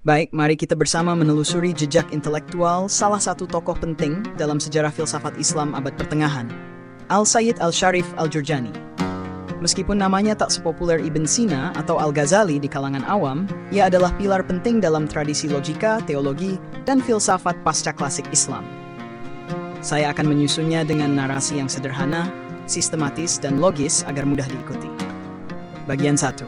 Baik, mari kita bersama menelusuri jejak intelektual salah satu tokoh penting dalam sejarah filsafat Islam abad pertengahan, Al-Sayyid Al-Sharif Al-Jurjani. Meskipun namanya tak sepopuler Ibn Sina atau Al-Ghazali di kalangan awam, ia adalah pilar penting dalam tradisi logika, teologi, dan filsafat pasca klasik Islam. Saya akan menyusunnya dengan narasi yang sederhana, sistematis, dan logis agar mudah diikuti. Bagian 1.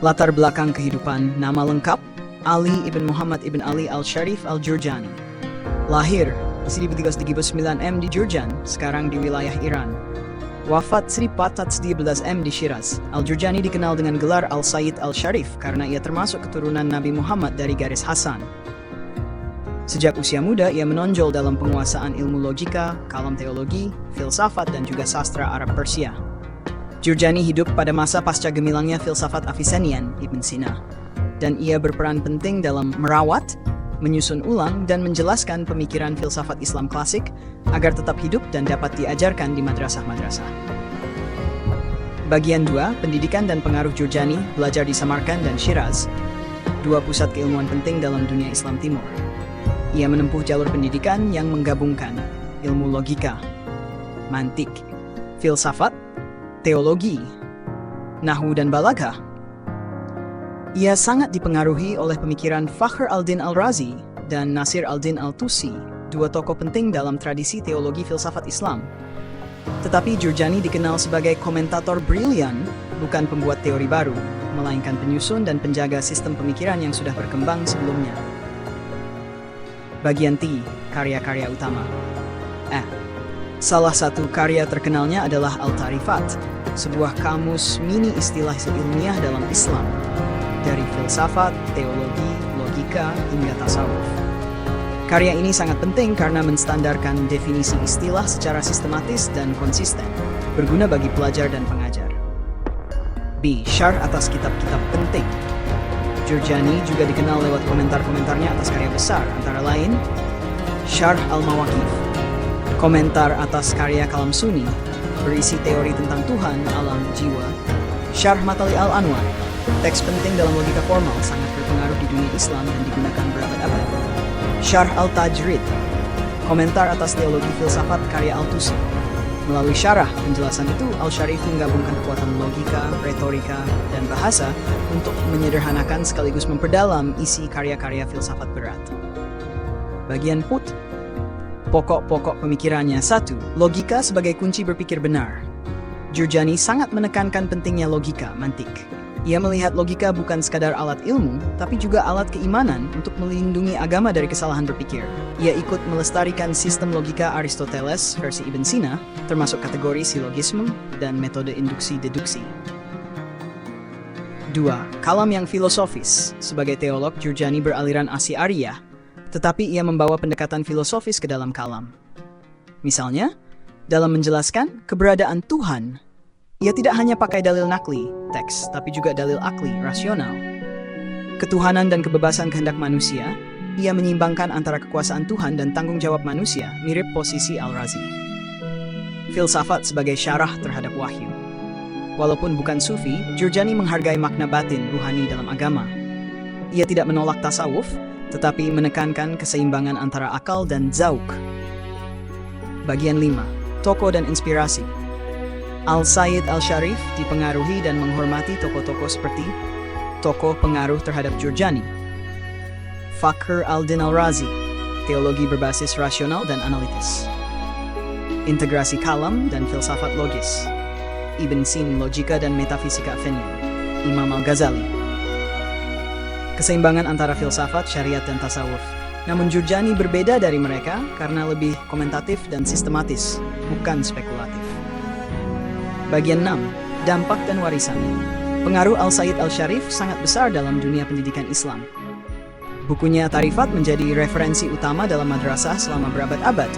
Latar belakang kehidupan. Nama lengkap: Ali ibn Muhammad ibn Ali Al-Sharif Al-Jurjani. Lahir 1339 M di Jurjan, sekarang di wilayah Iran. Wafat 1412 M di Shiraz. Al-Jurjani dikenal dengan gelar Al-Sayyid Al-Sharif karena ia termasuk keturunan Nabi Muhammad dari garis Hasan. Sejak usia muda, ia menonjol dalam penguasaan ilmu logika, kalam teologi, filsafat, dan juga sastra Arab Persia. Jurjani hidup pada masa pasca gemilangnya filsafat Avicennian Ibn Sina, dan ia berperan penting dalam merawat, menyusun ulang, dan menjelaskan pemikiran filsafat Islam klasik agar tetap hidup dan dapat diajarkan di madrasah-madrasah. Bagian 2, pendidikan dan pengaruh Jurjani, belajar di Samarkand dan Shiraz, dua pusat keilmuan penting dalam dunia Islam Timur. Ia menempuh jalur pendidikan yang menggabungkan ilmu logika, mantik, filsafat, teologi, nahwu, dan balaghah. Ia sangat dipengaruhi oleh pemikiran Fakhr al-Din al-Razi dan Nasir al-Din al-Tusi, dua tokoh penting dalam tradisi teologi filsafat Islam. Tetapi Jurjani dikenal sebagai komentator brilian, bukan pembuat teori baru, melainkan penyusun dan penjaga sistem pemikiran yang sudah berkembang sebelumnya. Bagian T, karya-karya utama. Salah satu karya terkenalnya adalah Al-Tarifat, sebuah kamus mini istilah ilmiah dalam Islam, dari filsafat, teologi, logika, hingga tasawuf. Karya ini sangat penting karena menstandarkan definisi istilah secara sistematis dan konsisten, berguna bagi pelajar dan pengajar. B. Syarh atas kitab-kitab penting. Jurjani juga dikenal lewat komentar-komentarnya atas karya besar, antara lain Syarh Al-Mawaqif, komentar atas karya Kalam Sunni, berisi teori tentang Tuhan, alam, jiwa. Syarh Matali Al-Anwar, teks penting dalam logika formal, sangat berpengaruh di dunia Islam dan digunakan berabad-abad. Syarh Al-Tajrid, komentar atas teologi filsafat karya Al-Tusi. Melalui syarah penjelasan itu, Al-Sharif menggabungkan kekuatan logika, retorika, dan bahasa untuk menyederhanakan sekaligus memperdalam isi karya-karya filsafat berat. Bagian Put, pokok-pokok pemikirannya. 1. Logika sebagai kunci berpikir benar. Jurjani sangat menekankan pentingnya logika, mantik. Ia melihat logika bukan sekadar alat ilmu, tapi juga alat keimanan untuk melindungi agama dari kesalahan berpikir. Ia ikut melestarikan sistem logika Aristoteles versi Ibn Sina, termasuk kategori silogisme dan metode induksi-deduksi. 2. Kalam yang filosofis. Sebagai teolog, Jurjani beraliran Asy'ariyah, tetapi ia membawa pendekatan filosofis ke dalam kalam. Misalnya, dalam menjelaskan keberadaan Tuhan, ia tidak hanya pakai dalil nakli, teks, tapi juga dalil akli, rasional. Ketuhanan dan kebebasan kehendak manusia, ia menyimbangkan antara kekuasaan Tuhan dan tanggung jawab manusia, mirip posisi Al-Razi. Filsafat sebagai syarah terhadap wahyu. Walaupun bukan sufi, Jurjani menghargai makna batin ruhani dalam agama. Ia tidak menolak tasawuf, tetapi menekankan keseimbangan antara akal dan zauk. Bagian 5. Tokoh dan inspirasi. Al-Sayyid Al-Sharif dipengaruhi dan menghormati tokoh-tokoh seperti tokoh pengaruh terhadap Jurjani, Fakhr al-Din al-Razi, teologi berbasis rasional dan analitis, integrasi kalam dan filsafat logis, Ibn Sina, logika dan metafisika Athenian, Imam Al-Ghazali. Keseimbangan antara filsafat, syariat, dan tasawuf. Namun Jurjani berbeda dari mereka karena lebih komentatif dan sistematis, bukan spekulatif. Bagian 6. Dampak dan warisan. Pengaruh Al-Sayyid Al-Sharif sangat besar dalam dunia pendidikan Islam. Bukunya Tarifat menjadi referensi utama dalam madrasah selama berabad-abad.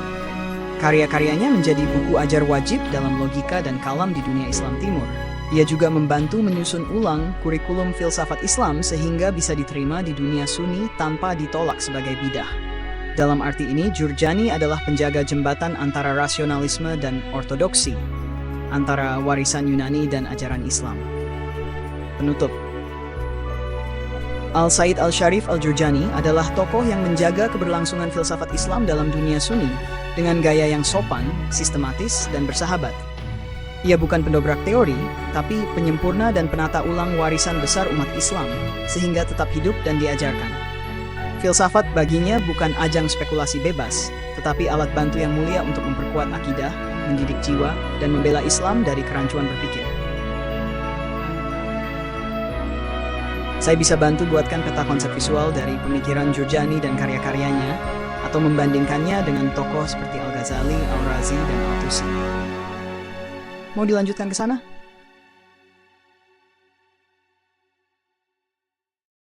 Karya-karyanya menjadi buku ajar wajib dalam logika dan kalam di dunia Islam Timur. Ia juga membantu menyusun ulang kurikulum filsafat Islam sehingga bisa diterima di dunia Sunni tanpa ditolak sebagai bidah. Dalam arti ini, Jurjani adalah penjaga jembatan antara rasionalisme dan ortodoksi, antara warisan Yunani dan ajaran Islam. Penutup. Al-Said Al-Sharif Al-Jurjani adalah tokoh yang menjaga keberlangsungan filsafat Islam dalam dunia Sunni dengan gaya yang sopan, sistematis, dan bersahabat. Ia bukan pendobrak teori, tapi penyempurna dan penata ulang warisan besar umat Islam, sehingga tetap hidup dan diajarkan. Filsafat baginya bukan ajang spekulasi bebas, tetapi alat bantu yang mulia untuk memperkuat akidah, mendidik jiwa, dan membela Islam dari kerancuan berpikir. Saya bisa bantu buatkan peta konsep visual dari pemikiran Jurjani dan karya-karyanya, atau membandingkannya dengan tokoh seperti Al-Ghazali, Al-Razi, dan Al-Tusi. Mau dilanjutkan ke sana?